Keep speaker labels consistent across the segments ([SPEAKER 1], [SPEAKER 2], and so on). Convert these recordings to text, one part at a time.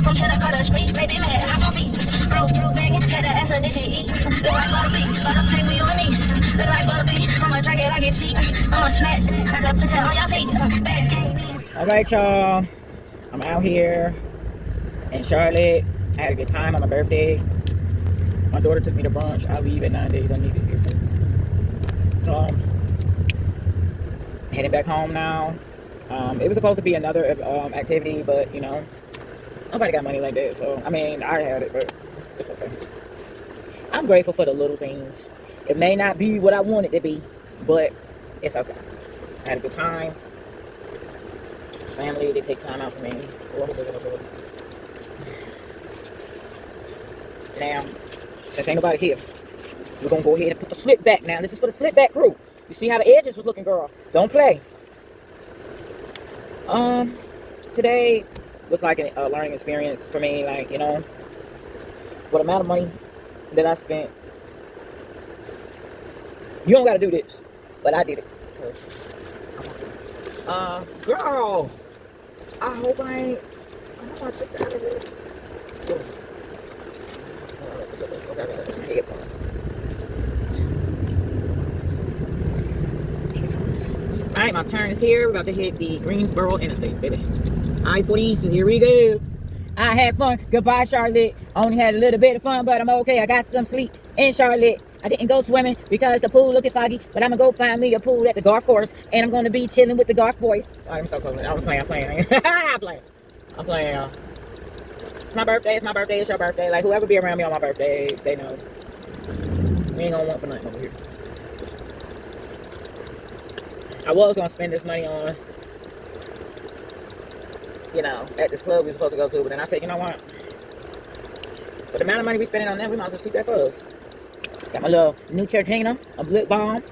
[SPEAKER 1] From here to cut the street, baby mad, hop on me. Broke through begging, had to ask her did she eat. Look like butter pay for you and me. Look like butter, I'ma drink it like it's cheap. I'ma smash like a picture on your feet. Bags came.
[SPEAKER 2] All right, y'all. I'm out here in Charlotte. I had a good time on my birthday. My daughter took me to brunch. I leave in 9 days. I need it here. Heading back home now. It was supposed to be another activity, but you know, nobody got money like that. So I mean, I had it, but it's okay. I'm grateful for the little things. It may not be what I want it to be, but it's okay. I had a good time. Family, they take time out for me. Now, since ain't nobody here, we're gonna go ahead and put the slip back now. This is for the slip back crew. You see how the edges was looking, girl? Don't play. Today was like a learning experience for me. Like, you know, for the amount of money that I spent, you don't gotta do this, but I did it. Girl, I hope I took that out of here. Alright, my turn is here. We're about to hit the Greensboro Interstate, baby. I-40 East is here we go. I had fun. Goodbye, Charlotte. I only had a little bit of fun, but I'm okay. I got some sleep in Charlotte. I didn't go swimming because the pool looking foggy, but I'm gonna go find me a pool at the golf course, and I'm gonna be chilling with the golf boys. Alright, I'm so close. I'm playing. I'm playing, y'all. It's my birthday. It's your birthday. Like, whoever be around me on my birthday, they know. We ain't gonna want for nothing over here. I was gonna spend this money on, you know, at this club we were supposed to go to, but then I said, you know what? For the amount of money we spending on them, we might as well keep that for us. Got my little new Neutrogena, a lip balm.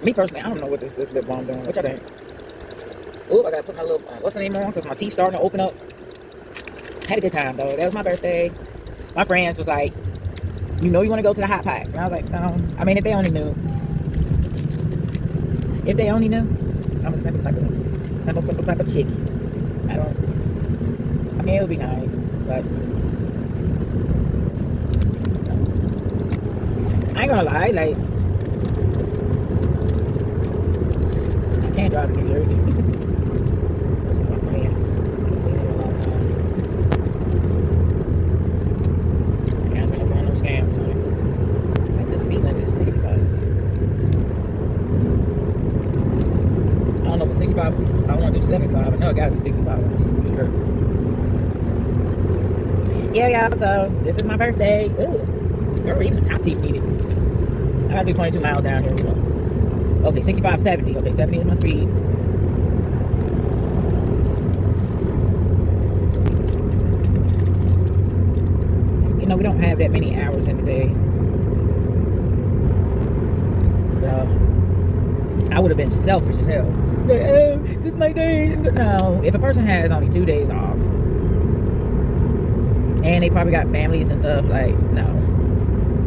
[SPEAKER 2] Me personally, I don't know what this lip balm doing. What y'all think? Ooh, I gotta put my little, what's the name on? Because my teeth starting to open up. Had a good time though. That was my birthday. My friends was like, you know you want to go to the hot pot. And I was like, no. I mean, if they only knew. If they only knew. I'm a simple type of chick. I mean, it would be nice, but I ain't gonna lie, like, I can't drive to New Jersey. This is my friend. I haven't seen him in a long time. I can't try to find no scams, honey. Like, the speed limit is 65. I don't know if it's 65. I want to do 75. I know it gotta be 65 on this strip. Yeah, y'all, so this is my birthday. Ooh, girl, even the top teeth need it. I gotta do 22 miles down here, so. Okay, 65, 70. Okay, 70 is my speed. You know, we don't have that many hours in the day. So, I would have been selfish as hell. Like, oh, this is my day. No, if a person has only 2 days off, and they probably got families and stuff, like, no.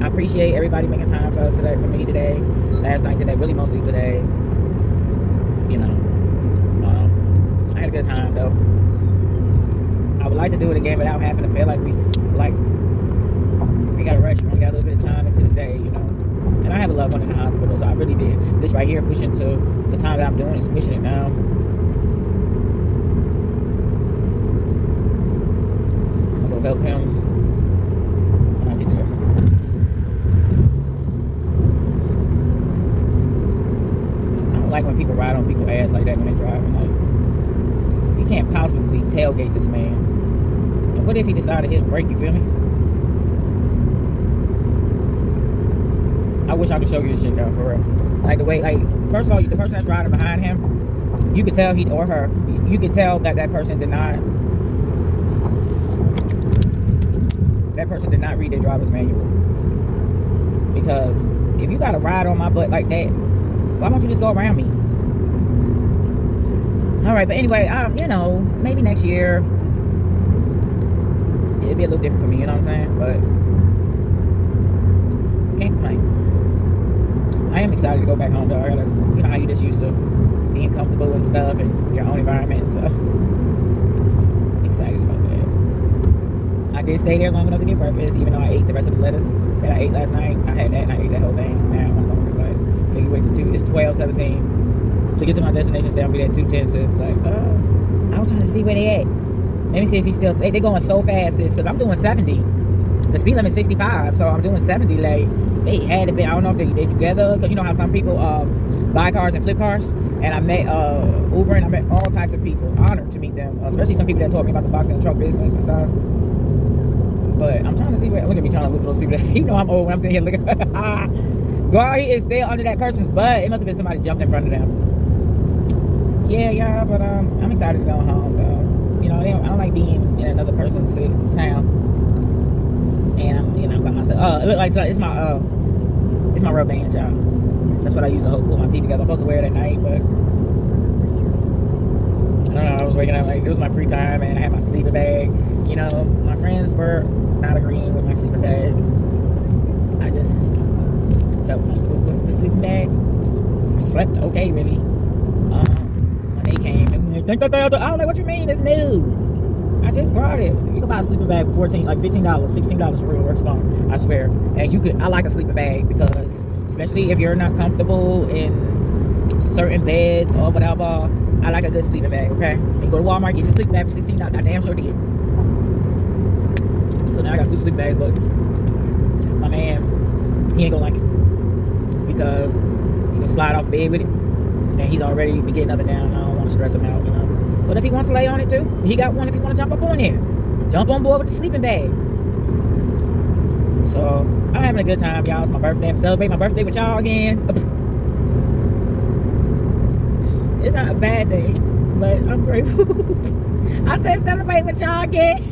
[SPEAKER 2] I appreciate everybody making time for us today, for me today, last night, today, really mostly today. You know, I had a good time though. I would like to do it again without having to feel like we gotta rush. We only got a little bit of time into the day, you know. And I have a loved one in the hospital, so I really did. This right here, pushing to the time that I'm doing is pushing it now. I'm gonna go help him. Like when people ride on people's ass like that when they drive. Like, you can't possibly tailgate this man. And what if he decided to hit a brake? You feel me? I wish I could show you this shit though, for real. Like the way, like, first of all, the person that's riding behind him, you could tell he or her, you could tell that that person did not read their driver's manual. Because if you got to ride on my butt like that, why won't you just go around me? All right, but anyway, you know, maybe next year it'll be a little different for me, you know what I'm saying? But can't complain. I am excited to go back home though. I gotta, you know how you just used to being comfortable and stuff and your own environment, so did stay there long enough to get breakfast, even though I ate the rest of the lettuce that I ate last night. I had that and I ate that whole thing. Now my stomach is like, okay, you wait till 2. It's 12:17 to get to my destination. Say I'll be there at 2:10. Sis, like, I was trying to see where they at. Let me see if he's still. They going so fast, sis, because I'm doing 70. The speed limit is 65, so I'm doing 70. Like, they had to be. I don't know if they together, because you know how some people buy cars and flip cars. And I met Uber, and I met all types of people. Honored to meet them, especially some people that taught me about the box and truck business and stuff. But I'm trying to see where. Look at me trying to look for those people. You know I'm old when I'm sitting here looking for. Girl, he is still under that person's butt. It must have been somebody jumped in front of them. Yeah, but I'm excited to go home though. You know, I don't like being in another person's town. And I'm by myself. It look like it's my rubber band, y'all. That's what I use to pull my teeth together. I'm supposed to wear it at night, but I don't know. I was waking up like it was my free time, and I had my sleeping bag. You know, my friends were not agreeing with my sleeping bag. I just felt comfortable with the sleeping bag. I slept okay, really. When they came, and I was like, "What you mean? It's new. I just brought it. You can buy a sleeping bag for $15, $16, $16 for real. Works fine, I swear. And you could. I like a sleeping bag because, especially if you're not comfortable in certain beds or whatever, I like a good sleeping bag. Okay, you go to Walmart, get your sleeping bag for $16. I damn sure did. So now I got 2 sleeping bags, but my man, he ain't gonna like it because he can slide off the bed with it, and he's already be getting up and down. I don't want to stress him out, you know. But if he wants to lay on it too, he got one. If he want to jump up on there, jump on board with the sleeping bag. So I'm having a good time, y'all. It's my birthday. I'm celebrating my birthday with y'all again. It's not a bad day, but I'm grateful. I said celebrate with y'all again.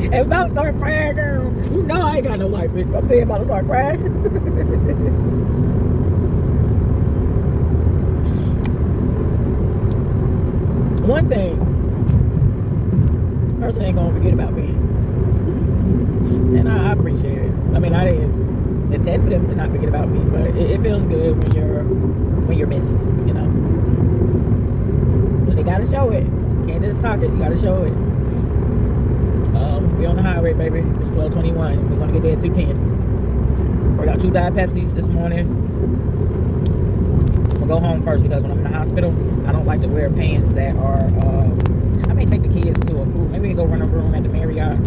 [SPEAKER 2] And I'm about to start crying, girl. You know I ain't got no life, bitch. I'm saying about to start crying. One thing, person ain't gonna forget about me, and I appreciate it. I mean, I didn't intend for them to not forget about me, but it feels good when you're missed, you know. But they gotta show it. You can't just talk it. You gotta show it. We on the highway, baby. It's 12:21. We're gonna get there at 2:10. We got 2 Diet Pepsis this morning. I'm gonna go home first because when I'm in the hospital, I don't like to wear pants that are. I may take the kids to a pool. Maybe we can go run a room at the Marriott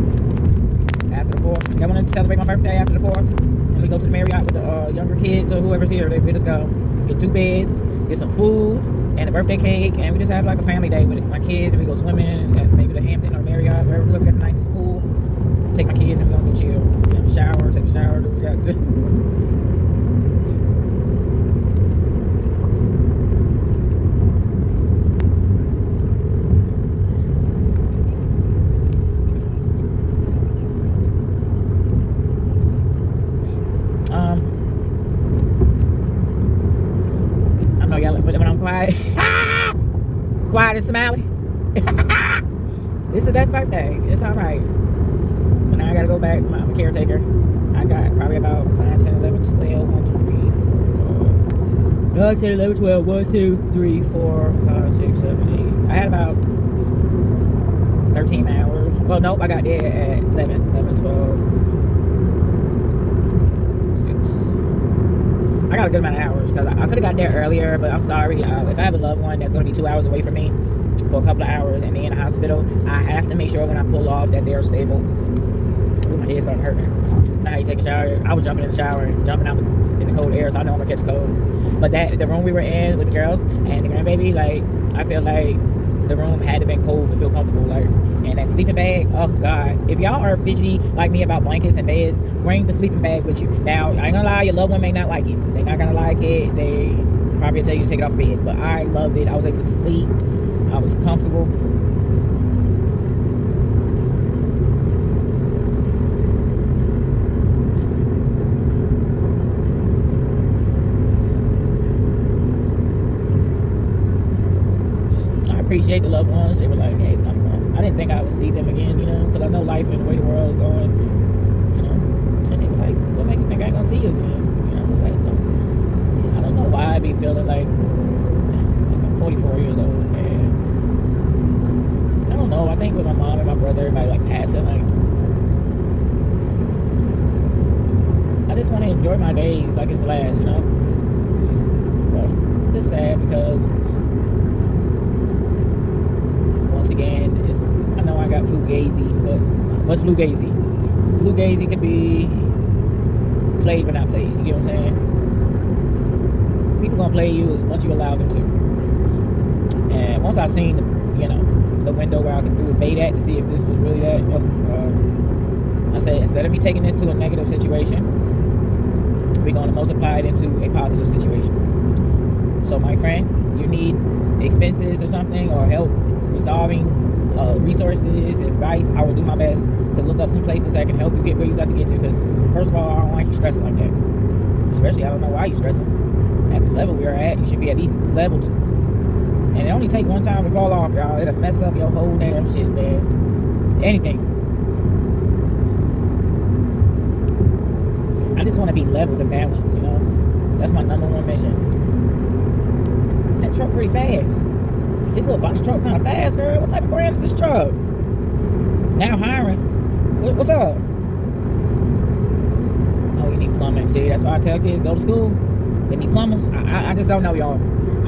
[SPEAKER 2] after the 4th. Y'all want to celebrate my birthday after the 4th? And we go to the Marriott with the younger kids or whoever's here. They just go get 2 beds, get some food, and a birthday cake, and we just have like a family day with my kids. And we go swimming at maybe the Hampton or Marriott, wherever we got the nicest pool. Take my kids and we're gonna go chill. You know, shower, take a shower, do what we got to do. I know y'all when I'm quiet. Quiet and smiley. It's the best birthday. It's alright. But now I gotta go back. I'm a caretaker. I got probably about 9, 10, 11, 12, 1, 2, 3, 4. 9, 10, 11, 12, 1, 2, 3, 4, 5, 6, 7, 8. I had about 13 hours. Well, nope, I got there at 11, 12. I got a good amount of hours because I could have got there earlier, but I'm sorry. If I have a loved one that's going to be 2 hours away from me for a couple of hours and they're in the hospital, I have to make sure when I pull off that they're stable. Ooh, my head's starting to hurt. You know how you take a shower? I was jumping in the shower and jumping out in the cold air, so I know I'm going to catch a cold. But the room we were in with the girls and the grandbaby, like, I feel like the room had to been cold to feel comfortable. Like, and that sleeping bag, oh God. If y'all are fidgety like me about blankets and beds, bring the sleeping bag with you. Now, I ain't gonna lie, your loved one may not like it. They're not gonna like it. They probably tell you to take it off bed. But I loved it. I was able to sleep. I was comfortable. I appreciate the loved ones. They were like, hey, I didn't think I would see them again, you know, because I know life and the way the world is going, you know. And they were like, what make you think I ain't gonna see you again? You know, I was like, no. I don't know why I be feeling like I'm 44 years old, and I don't know. I think with my mom and my brother with everybody like passing. Like, I just want to enjoy my days like it's the last, you know. So it's sad because once again, I know I got fugazi, but what's fugazi? Fugazi could be played but not played. You get what I'm saying? People gonna play you as much you allow them to. And once I seen the window where I could throw a bait at to see if this was really that, I said instead of me taking this to a negative situation, we're gonna multiply it into a positive situation. So my friend, you need expenses or something or help resolving resources, advice, I will do my best to look up some places that can help you get where you got to get to. Because first of all, I don't like you stressing like that. Especially, I don't know why you're stressing. At the level we're at, you should be at these levels. And it only take one time to fall off, y'all. It'll mess up your whole damn shit, man. Anything. I just want to be leveled and balanced, you know. That's my number one mission. That truck pretty fast. This little box truck kind of fast, girl. What type of brand is this truck? Now hiring. What's up? Oh, you need plumbing. See, that's why I tell kids, go to school. They need plumbers. I just don't know, y'all.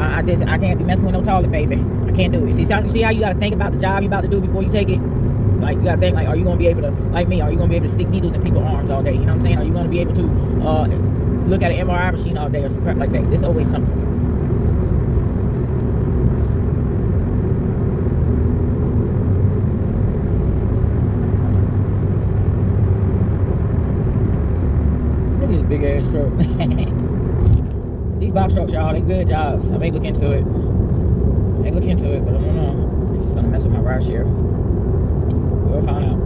[SPEAKER 2] I can't be messing with no toilet, baby. I can't do it. See how you got to think about the job you about to do before you take it? Like, you got to think, like, are you going to be able to, like me, are you going to be able to stick needles in people's arms all day? You know what I'm saying? Are you going to be able to look at an MRI machine all day or some crap like that? There's always something. Look at this big ass truck. These box trucks, y'all, they good jobs. I may look into it. But I don't know if it's gonna mess with my ride share. We'll find out.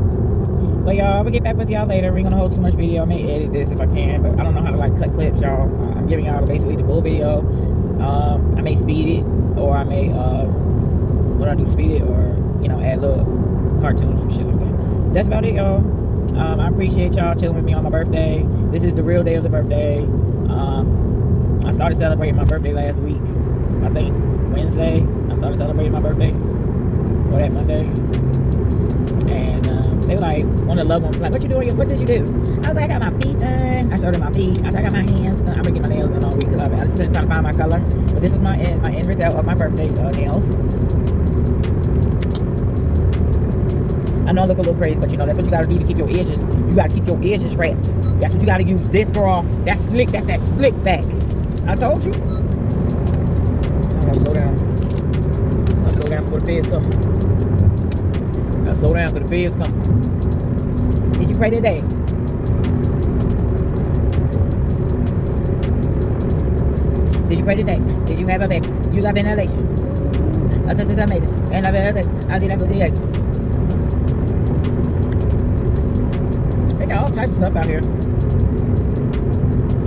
[SPEAKER 2] But y'all, I'm gonna get back with y'all later. We ain't gonna hold too much video. I may edit this if I can, but I don't know how to like cut clips, y'all. I'm giving y'all basically the full video. I may speed it, or I may speed it, or add little cartoons, some shit like that. That's about it, y'all. I appreciate y'all chilling with me on my birthday. This is the real day of the birthday. I started celebrating my birthday last week. I think Wednesday I started celebrating my birthday, or that Monday. And they were like, one of the loved ones was like, what you doing? What did you do? I was like, I got my feet done. I showed her my feet. I was like, I got my hands done. I'm gonna get my nails done all week because I just been trying to find my color. But this was my end result of my birthday nails. I know I look a little crazy, but that's what you gotta do to keep your edges. You gotta keep your edges wrapped. That's what you gotta use. This, girl, that's slick. That's that slick back. I told you. I gotta slow down. I'll slow down before the feds come. I'll slow down before the feds come. Did you pray today? Did you pray today? Did you have a baby? You got ventilation. That's just amazing. And I did that. They got all types of stuff out here.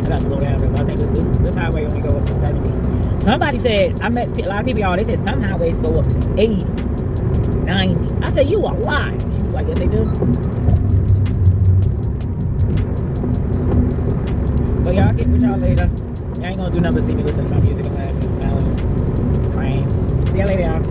[SPEAKER 2] I gotta slow down because I think this highway only go up to 70. Somebody said, I met a lot of people, y'all, they said some highways go up to 80, 90. I said, you a lie. She was like, yes, they do. But y'all, I'll get with y'all later. Y'all ain't gonna do nothing but see me listen to my music and laugh and smiling and crying. See y'all later, y'all.